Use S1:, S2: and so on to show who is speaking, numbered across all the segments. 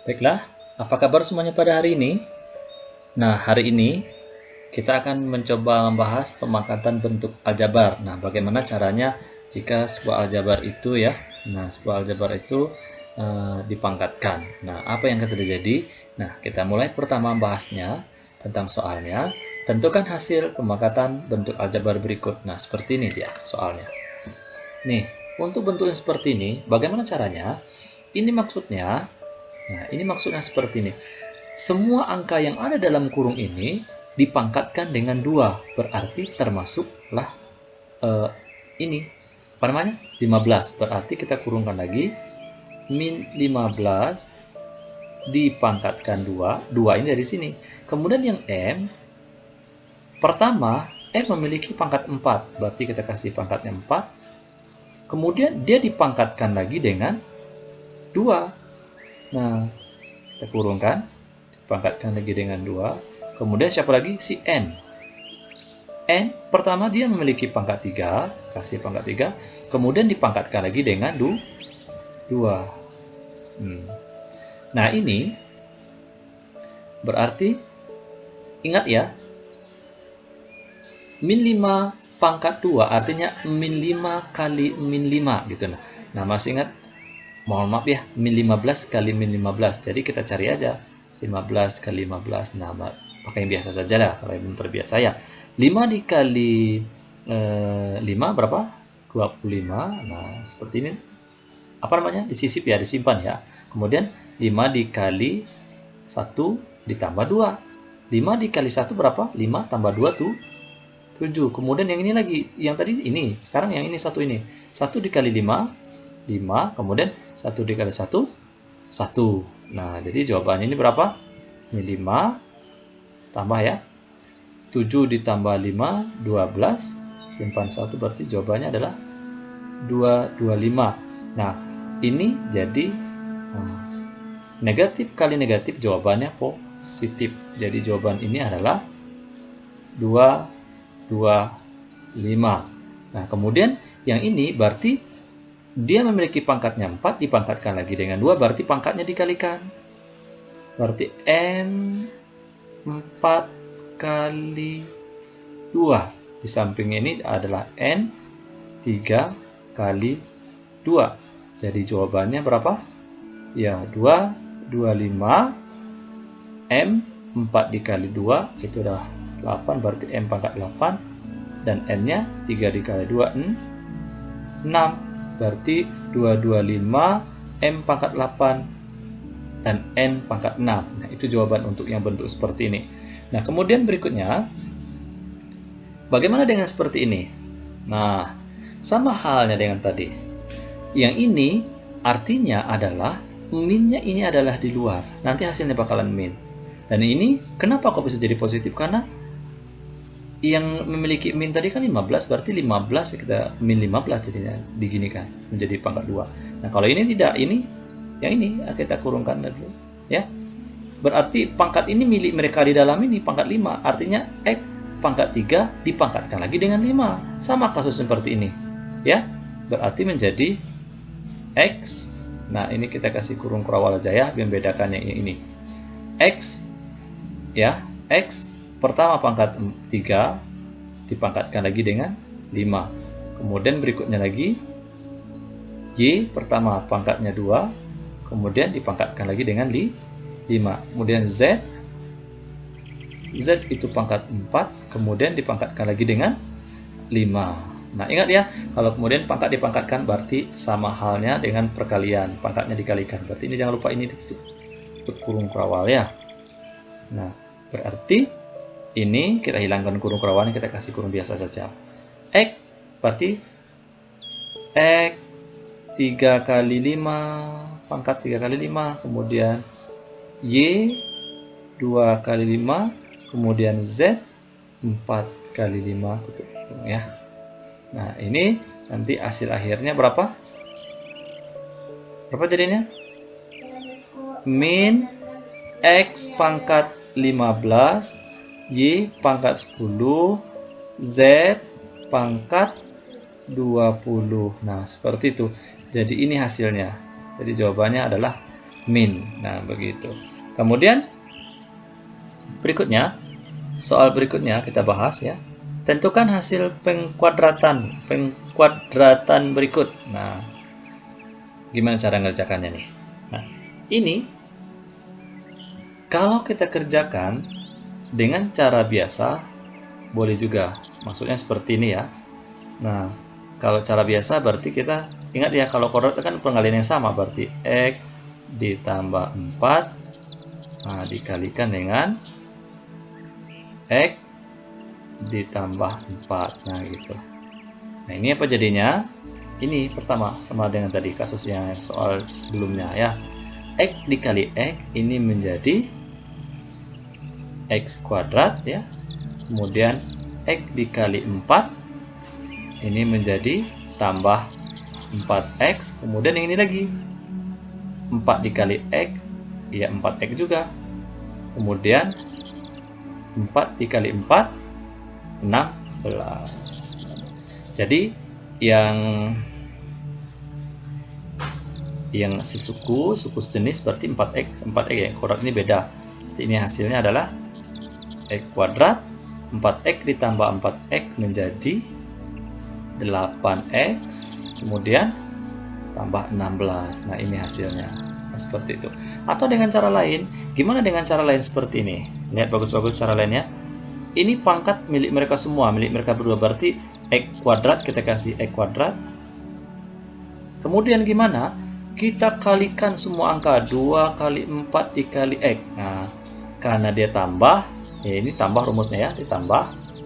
S1: Baiklah, apa kabar semuanya pada hari ini? Nah, hari ini kita akan mencoba membahas pemangkatan bentuk aljabar. Nah, bagaimana caranya jika sebuah aljabar itu sebuah aljabar itu dipangkatkan. Nah, apa yang akan terjadi? Nah, kita mulai pertama membahasnya tentang soalnya. Tentukan hasil pemangkatan bentuk aljabar berikut. Nah, seperti ini dia soalnya. Nih, untuk bentuk yang seperti ini, bagaimana caranya? Ini maksudnya seperti ini. Semua angka yang ada dalam kurung ini dipangkatkan dengan 2, berarti termasuklah ini, apa namanya? 15. Berarti kita kurungkan lagi, min 15 dipangkatkan 2, 2 ini dari sini. Kemudian yang M, pertama, M memiliki pangkat 4, berarti kita kasih pangkatnya 4. Kemudian dia dipangkatkan lagi dengan 2. Nah, kita kurungkan, dipangkatkan lagi dengan 2. Kemudian siapa lagi? Si N. N, pertama dia memiliki pangkat 3, kasih pangkat 3. Kemudian dipangkatkan lagi dengan 2. Nah, ini berarti, ingat ya, min 5 pangkat 2 artinya min 5 kali min 5 gitu. Nah, masih ingat? Mohon maaf ya, min 15 kali min 15. Jadi kita cari aja 15 kali 15. Nah, pakai yang biasa saja lah kalau yang terbiasa ya. 5 dikali 5 berapa? 25. Nah, seperti ini. Apa namanya? Disisip ya, disimpan ya. Kemudian 5 dikali 1 ditambah 2. 5 dikali 1 berapa? 5 tambah 2 tuh 7. Kemudian yang ini lagi, yang tadi ini. Sekarang yang ini satu ini. 1 dikali 5, 5, kemudian 1 dikali 1, 1. Nah, jadi jawabannya ini berapa? Ini 5, tambah ya. 7 ditambah 5, 12. Simpan 1, berarti jawabannya adalah 225. Nah, ini jadi negatif kali negatif, jawabannya positif. Jadi jawaban ini adalah 225. Nah, kemudian yang ini berarti dia memiliki pangkatnya 4, dipangkatkan lagi dengan 2, berarti pangkatnya dikalikan. Berarti M 4 kali 2. Di samping ini adalah N 3 kali 2. Jadi jawabannya berapa? Ya, 225. M 4 dikali 2, itu adalah 8, berarti M pangkat 8. Dan N-nya 3 dikali 2, 6. Berarti 225, M pangkat 8, dan N pangkat 6. Nah, itu jawaban untuk yang bentuk seperti ini. Nah, kemudian berikutnya, bagaimana dengan seperti ini? Nah, sama halnya dengan tadi. Yang ini artinya adalah minnya ini adalah di luar. Nanti hasilnya bakalan min. Dan ini kenapa kok bisa jadi positif? Karena yang memiliki min tadi kan 15, berarti 15 kita min 15 jadinya diginikan menjadi pangkat 2. Nah, kalau ini tidak, ini yang ini kita kurungkan dulu ya. Berarti pangkat ini milik mereka di dalam ini pangkat 5, artinya X pangkat 3 dipangkatkan lagi dengan 5. Sama kasus seperti ini ya. Berarti menjadi X. Nah, ini kita kasih kurung kurawal aja ya, biar membedakannya ini. X ya, X pertama pangkat 3 dipangkatkan lagi dengan 5. Kemudian berikutnya lagi Y pertama pangkatnya 2, kemudian dipangkatkan lagi dengan 5. Kemudian Z itu pangkat 4, kemudian dipangkatkan lagi dengan 5. Nah, ingat ya, kalau kemudian pangkat dipangkatkan berarti sama halnya dengan perkalian, pangkatnya dikalikan. Berarti ini jangan lupa ini ditutup kurung kurawal ya. Nah, berarti ini kita hilangkan kurung kurawannya, kita kasih kurung biasa saja. X berarti X 3 kali 5, pangkat 3 kali 5, kemudian Y 2 kali 5, kemudian Z 4 kali 5, tutup ya. Nah, ini nanti hasil akhirnya berapa? Berapa jadinya? Min X pangkat 15, Y pangkat 10, Z pangkat 20. Nah, seperti itu. Jadi ini hasilnya. Jadi jawabannya adalah min. Nah, begitu. Kemudian berikutnya, soal berikutnya kita bahas ya. Tentukan hasil pengkuadratan berikut. Nah, gimana cara ngerjakannya nih? Nah, ini kalau kita kerjakan dengan cara biasa boleh juga. Maksudnya seperti ini ya. Nah, kalau cara biasa berarti kita ingat ya, kalau kodrat kan pengalian yang sama, berarti X ditambah 4 dikalikan dengan X ditambah 4. Nah, gitu. Nah, ini apa jadinya? Ini pertama sama dengan tadi kasus yang soal sebelumnya ya. X dikali X ini menjadi X kuadrat ya. Kemudian X dikali 4 ini menjadi tambah 4X. Kemudian yang ini lagi 4 dikali X ya 4X juga. Kemudian 4 dikali 4 16. Jadi yang suku sejenis berarti 4X ya, kodrat ini beda. Jadi ini hasilnya adalah X kuadrat 4X ditambah 4X menjadi 8X, kemudian tambah 16. Nah, ini hasilnya. Nah, seperti itu. Atau dengan cara lain, gimana dengan cara lain seperti ini? Lihat bagus-bagus cara lainnya. Ini pangkat milik mereka semua, milik mereka berdua, berarti X kuadrat, kita kasih X kuadrat. Kemudian gimana? Kita kalikan semua angka, 2 kali 4 dikali X. Nah, karena dia tambah, ya ini tambah rumusnya ya, ditambah.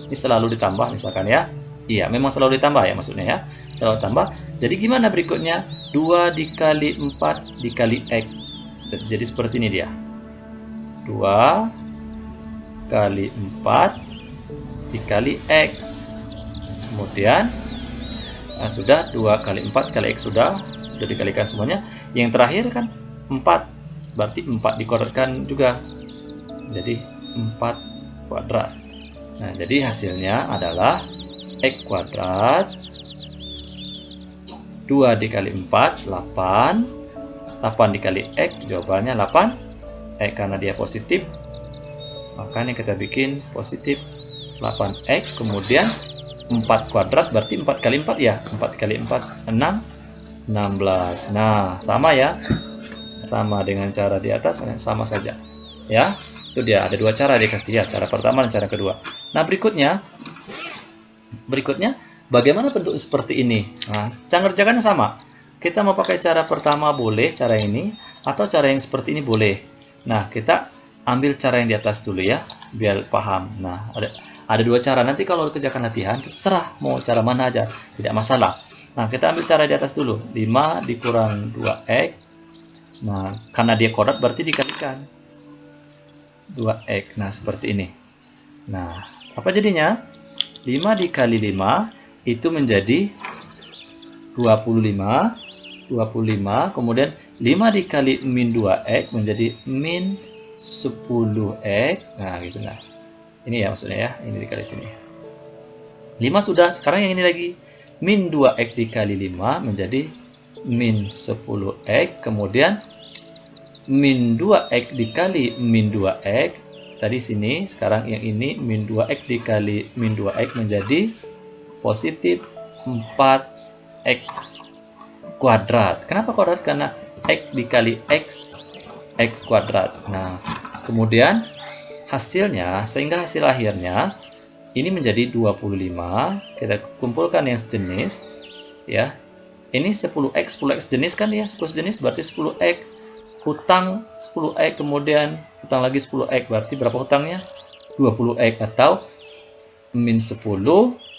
S1: Ini selalu ditambah misalkan ya. Iya, memang selalu ditambah ya maksudnya ya. Selalu tambah. Jadi gimana berikutnya? 2 dikali 4 dikali X. Jadi seperti ini dia. 2 kali 4 dikali X. Kemudian sudah 2 kali 4 kali X sudah dikalikan semuanya. Yang terakhir kan 4. Berarti 4 dikuadratkan juga. Jadi 4 kuadrat. Nah, jadi hasilnya adalah X kuadrat 2 dikali 4 8. 8 dikali X jawabannya 8 X, karena dia positif makanya kita bikin positif 8X. Kemudian 4 kuadrat berarti 4 kali 4 ya, 4 kali 4 16. Nah, sama ya, sama dengan cara di atas, sama saja ya. Itu dia, ada dua cara dikasih ya, cara pertama dan cara kedua. Nah, berikutnya bagaimana bentuk seperti ini? Nah, cara ngerjakannya sama. Kita mau pakai cara pertama boleh, cara ini, atau cara yang seperti ini boleh. Nah, kita ambil cara yang di atas dulu ya, biar paham. Nah, ada dua cara. Nanti kalau kerjakan latihan, terserah mau cara mana aja, tidak masalah. Nah, kita ambil cara di atas dulu. 5 dikurang 2X. Nah, karena dia kodrat berarti dikalikan 2X. Nah, seperti ini. Nah, apa jadinya? 5 dikali 5 itu menjadi 25. Kemudian 5 dikali min 2X menjadi min 10X. Nah, gitu. Nah, ini ya maksudnya ya, ini dikali sini 5 sudah. Sekarang yang ini lagi, min 2X dikali 5 menjadi min 10X. Kemudian min 2X dikali min 2X tadi sini. Sekarang yang ini min 2X dikali min 2X menjadi positif 4X kuadrat. Kenapa kuadrat? Karena X dikali X kuadrat. Nah, kemudian hasilnya, sehingga hasil akhirnya ini menjadi 25. Kita kumpulkan yang sejenis ya. Ini 10X jenis kan ya, 10 jenis berarti 10X. Hutang 10X, kemudian hutang lagi 10X, berarti berapa hutangnya? 20X, atau min 10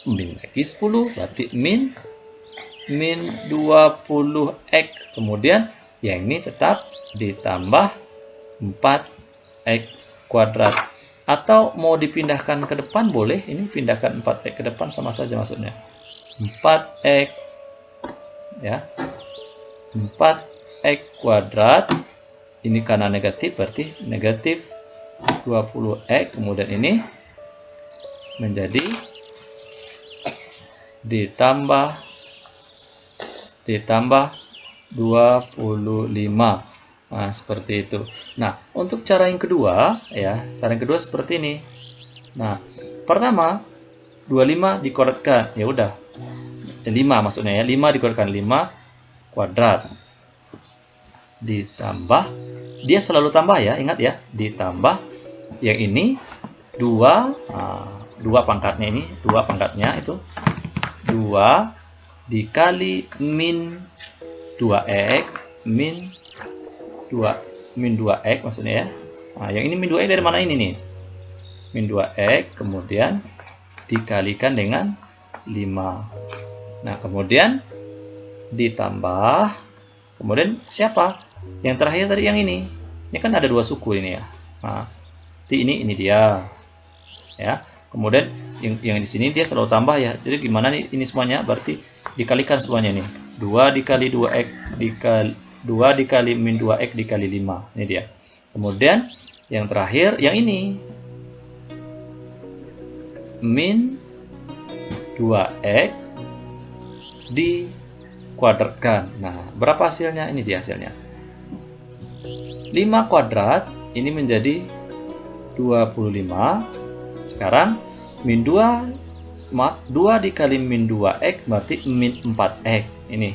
S1: min lagi 10 berarti min 20X. Kemudian yang ini tetap ditambah 4X kuadrat. Atau mau dipindahkan ke depan boleh, ini pindahkan 4X ke depan sama saja maksudnya. 4X ya. 4X kuadrat. Ini karena negatif berarti negatif 20X. Kemudian ini menjadi ditambah 25. Nah, seperti itu. Nah, untuk cara yang kedua, ya, cara yang kedua seperti ini. Nah, pertama, 25 dikoretkan. Ya udah, 5 maksudnya ya. 5 dikoretkan 5 kuadrat. Ditambah, dia selalu tambah ya, ingat ya. Ditambah, yang ini 2, nah, 2 pangkatnya ini, 2 pangkatnya itu 2 dikali min 2x min 2x maksudnya ya. Nah, yang ini min 2x dari mana ini nih? Min 2x kemudian dikalikan dengan 5. Nah, kemudian ditambah, kemudian siapa? Yang terakhir tadi yang ini. Ini kan ada 2 suku ini ya. Nah, ini dia. Ya. Kemudian yang di sini dia selalu tambah ya. Jadi gimana nih ini semuanya? Berarti dikalikan semuanya nih. 2 dikali 2x dikali 2 dikali min 2x dikali 5. Ini dia. Kemudian yang terakhir yang ini. Min 2x dikuadratkan. Nah, berapa hasilnya? Ini dia hasilnya. 5 kuadrat ini menjadi 25. Sekarang min 2 dikali min 2x berarti min 4x. Ini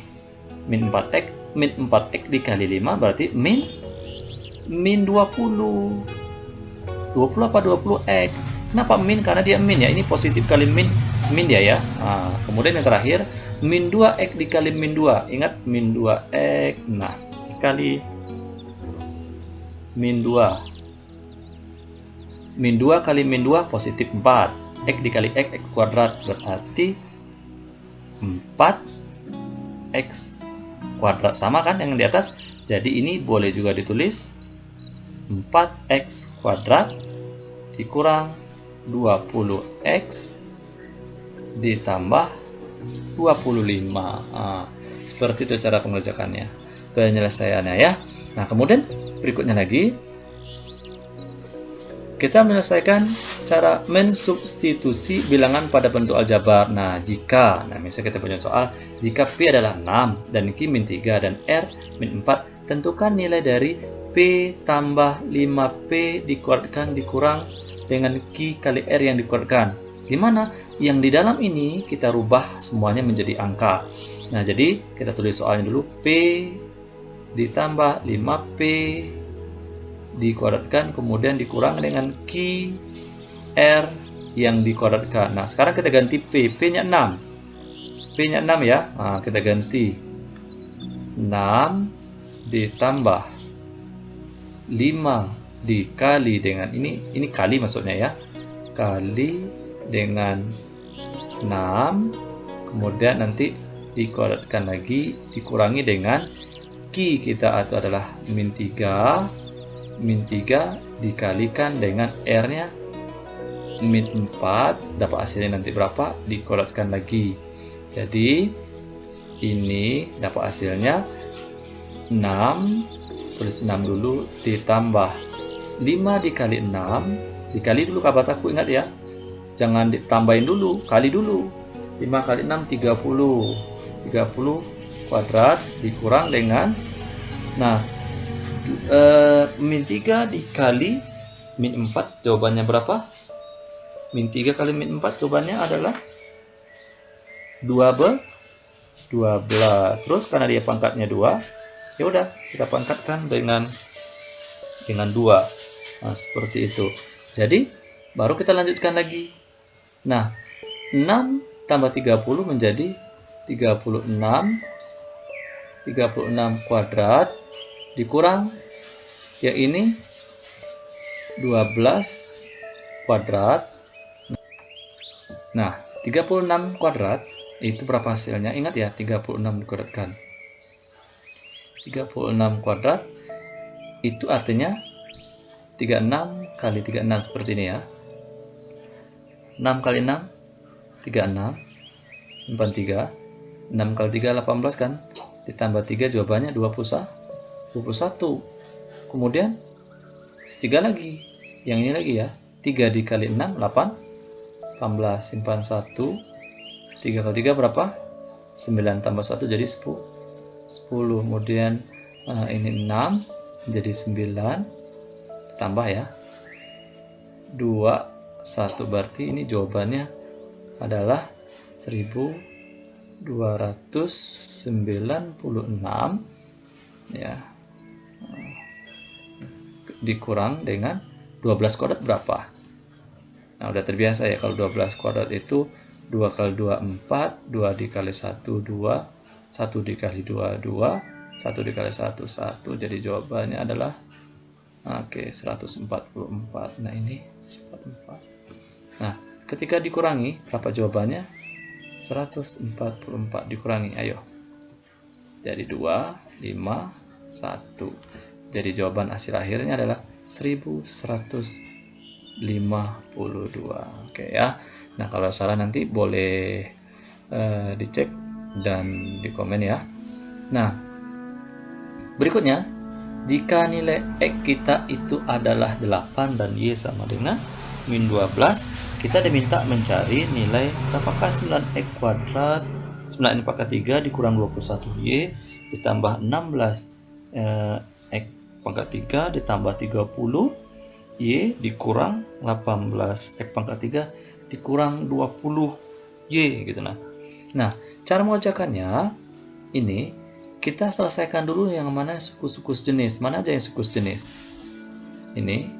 S1: min 4x, min 4x dikali 5 berarti min 20. 20 apa 20x? Kenapa min? Karena dia min ya. Ini positif kali min dia ya. Nah, kemudian yang terakhir min 2x dikali min 2. Ingat min 2x. Nah, dikali min 2. Min 2 kali min 2 positif 4. X dikali x kuadrat berarti 4x kuadrat. Sama kan yang di atas? Jadi ini boleh juga ditulis 4x kuadrat dikurang 20x ditambah 25. Nah, seperti itu cara pengerjakannya, penyelesaiannya ya. Nah, kemudian berikutnya lagi kita menyelesaikan cara mensubstitusi bilangan pada bentuk aljabar. Nah, misalnya kita punya soal, jika P adalah 6 dan Q min 3 dan R min 4, tentukan nilai dari P tambah 5P dikuadratkan dikurang dengan Q kali R yang dikuadratkan. Gimana? Yang di dalam ini kita rubah semuanya menjadi angka. Nah, jadi kita tulis soalnya dulu. P ditambah 5P dikuadratkan kemudian dikurang dengan Q R yang dikuadratkan. Nah, sekarang kita ganti P. P-nya 6. P-nya 6 ya. Nah, kita ganti 6 ditambah 5 dikali dengan ini kali maksudnya ya. Kali dengan 6 kemudian nanti dikuadratkan lagi dikurangi dengan Q kita itu adalah min 3 dikalikan dengan R-nya min 4, dapat hasilnya nanti berapa dikuadratkan lagi. Jadi ini dapat hasilnya 6, tulis 6 dulu ditambah 5 dikali 6, dikali dulu kabar aku, ingat ya, jangan ditambahin dulu, kali dulu. 5 kali 6 30 kuadrat dikurang dengan min 3 dikali min 4, jawabannya berapa? Min 3 kali min 4 jawabannya adalah 12. Terus karena dia pangkatnya 2, ya udah kita pangkatkan dengan 2. Nah, seperti itu. Jadi baru kita lanjutkan lagi. Nah, 6 tambah 30 menjadi 36 kuadrat dikurang yang ini 12 kuadrat. Nah, 36 kuadrat itu berapa hasilnya? Ingat ya, 36 dikuadratkan. 36 kuadrat itu artinya 36 kali 36 seperti ini ya. 6 kali 6 36, simpan 3. 6 kali 3 18 kan, ditambah 3 jawabannya 21. Kemudian 3 lagi, yang ini lagi ya, 3 dikali 6 18, simpan 1. 3 kali 3 berapa? 9 tambah 1 jadi 10. Kemudian ini 6 jadi 9 tambah ya 2 1 berarti ini jawabannya adalah 1296 ya, dikurang dengan 12 kuadrat berapa? Nah, udah terbiasa ya kalau 12 kuadrat itu 2 kali 2 4, 2 dikali 1 2, 1 dikali 2 2, 1 dikali 1 1. Jadi jawabannya adalah 144. Nah, ini 44. Nah, ketika dikurangi berapa jawabannya? 144 dikurangi, ayo. Jadi 2 5 1. Jadi jawaban hasil akhirnya adalah 1152. Oke ya. Nah, kalau salah nanti boleh dicek dan dikomen ya. Nah, berikutnya, jika nilai X kita itu adalah 8 dan Y sama dengan min 12, kita diminta mencari nilai apakah 9X kuadrat 9X pangkat 3 dikurang 21Y ditambah 16 X pangkat 3 ditambah 30Y dikurang 18 X pangkat 3 dikurang 20Y gitu. Nah, cara mengerjakannya ini kita selesaikan dulu yang mana suku-suku sejenis. Mana aja yang suku sejenis? Ini.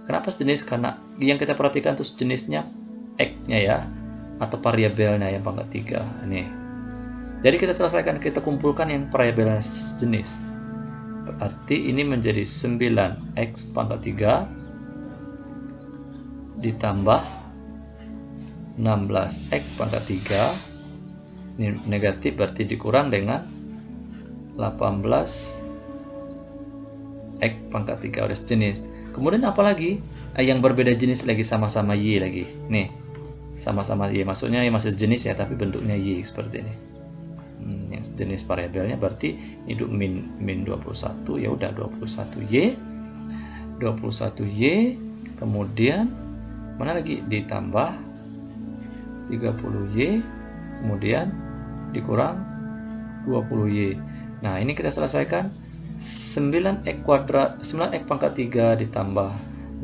S1: Kenapa sejenis? Karena yang kita perhatikan itu sejenisnya X-nya ya, atau variabelnya yang pangkat 3. Ini. Jadi kita selesaikan, kita kumpulkan yang variabelnya sejenis. Berarti ini menjadi 9X pangkat 3 ditambah 16X pangkat 3. Ini negatif berarti dikurang dengan 18 X pangkat 3 udah sejenis. Kemudian apa lagi? Yang berbeda jenis lagi, sama-sama Y lagi. Nih, sama-sama Y, maksudnya yang masih sejenis ya, tapi bentuknya Y seperti ini. Yang sejenis variabelnya berarti hidup min 21, ya udah 21Y. Kemudian mana lagi? Ditambah 30Y, kemudian dikurang 20Y. Nah, ini kita selesaikan. 9X kuadrat 9X pangkat 3 ditambah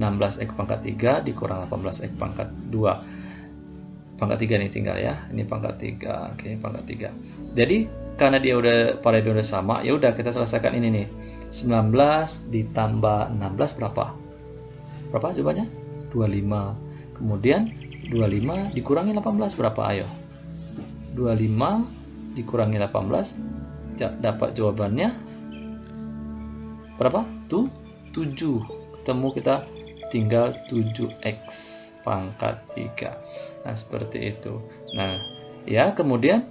S1: 16X pangkat 3 dikurang 18X pangkat 2. Pangkat 3 nih tinggal ya. Ini pangkat 3. Oke, pangkat 3. Jadi karena dia udah variabel udah sama, ya udah kita selesaikan ini nih. 19 ditambah 16 berapa? Berapa jawabannya? 25. Kemudian 25 dikurangi 18 berapa? Ayo. 25 dikurangi 18 dapat jawabannya berapa? 7. Ketemu kita tinggal 7X pangkat 3. Nah, seperti itu. Nah, ya kemudian,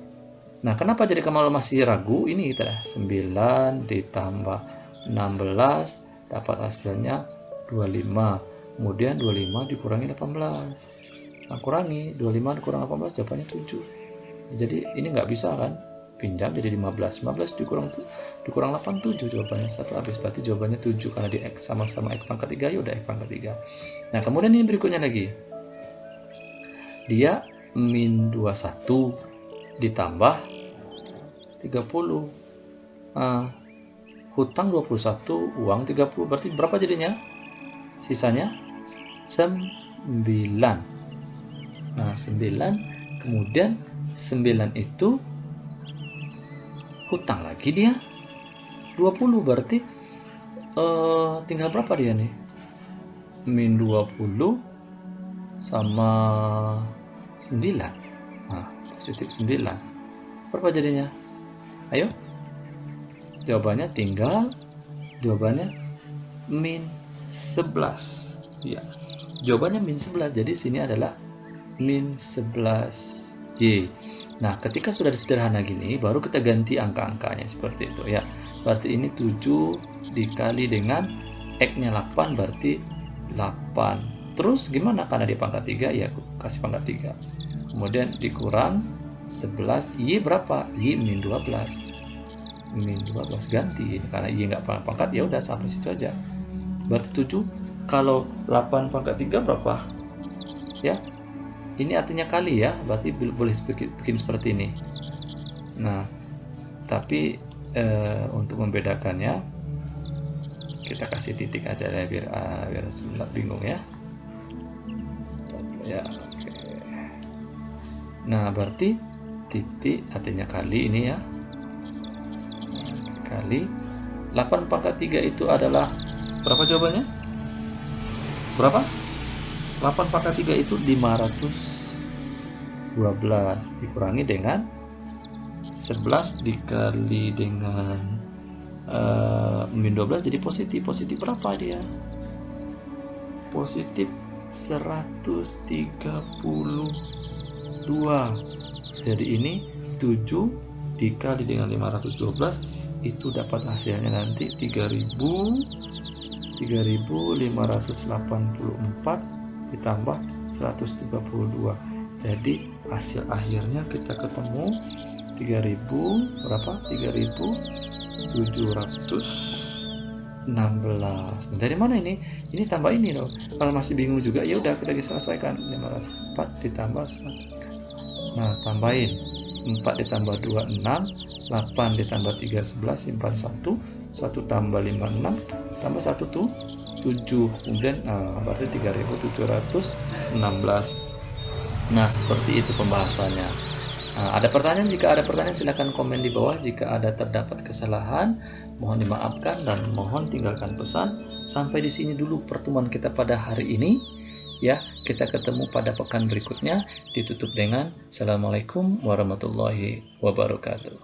S1: nah kenapa jadi kamu masih ragu? Ini kita 9 ditambah 16 dapat hasilnya 25. Kemudian 25 dikurangi 18. Nah, kurangi 25 dikurang 18 jawabannya 7. Jadi ini nggak bisa kan? Pinjam jadi 15 dikurang 8 7 jawabannya 1 habis, berarti jawabannya 7 karena di X sama-sama X pangkat 3, ya udah X pangkat 3. Nah, kemudian ini berikutnya lagi, dia min 21 ditambah 30. Hutang 21, uang 30, berarti berapa jadinya? Sisanya 9. Nah, 9, kemudian 9 itu hutang lagi dia 20, berarti tinggal berapa dia nih? Min 20 sama 9. Nah, positif 9. Berapa jadinya? Ayo. Jawabannya min 11. Ya. Jawabannya min 11. Jadi sini adalah min 11Y. Nah, ketika sudah sederhana gini, baru kita ganti angka-angkanya seperti itu ya. Berarti ini 7 dikali dengan X-nya 8, berarti 8. Terus gimana? Karena dia pangkat 3, ya aku kasih pangkat 3. Kemudian dikurang 11, Y berapa? Y min 12. Min 12 ganti. Karena Y nggak pangkat, ya udah sampai situ aja. Berarti 7, kalau 8 pangkat 3 berapa? Ya. Ini artinya kali ya, berarti boleh bikin seperti ini. Nah, tapi untuk membedakannya, Kita kasih titik aja ya biar nggak bingung ya. Ya, oke. Nah, berarti titik artinya kali ini ya. Kali 8 pangkat 3 itu adalah berapa jawabannya? Berapa? 8 pangkat 3 itu 512 dikurangi dengan 11 dikali dengan min 12 jadi positif. Positif berapa dia? Positif 132. Jadi ini 7 dikali dengan 512 itu dapat hasilnya nanti 3584 ditambah 132. Jadi hasil akhirnya kita ketemu 3000 berapa? 3716. Dari mana ini? Ini tambah ini loh. Kalau masih bingung juga ya udah kita selesaikan. 504 ditambah 1. Nah, tambahin 4 ditambah 2 6, 8 ditambah 3 11, simpan 1, 1 tambah 5 6, tambah 1 tuh 7. Kemudian berarti 3716. Nah, seperti itu pembahasannya. Ada pertanyaan? Jika ada pertanyaan silahkan komen di bawah. Jika ada terdapat kesalahan mohon dimaafkan dan mohon tinggalkan pesan. Sampai di sini dulu pertemuan kita pada hari ini ya. Kita ketemu pada pekan berikutnya. Ditutup dengan Assalamualaikum warahmatullahi wabarakatuh.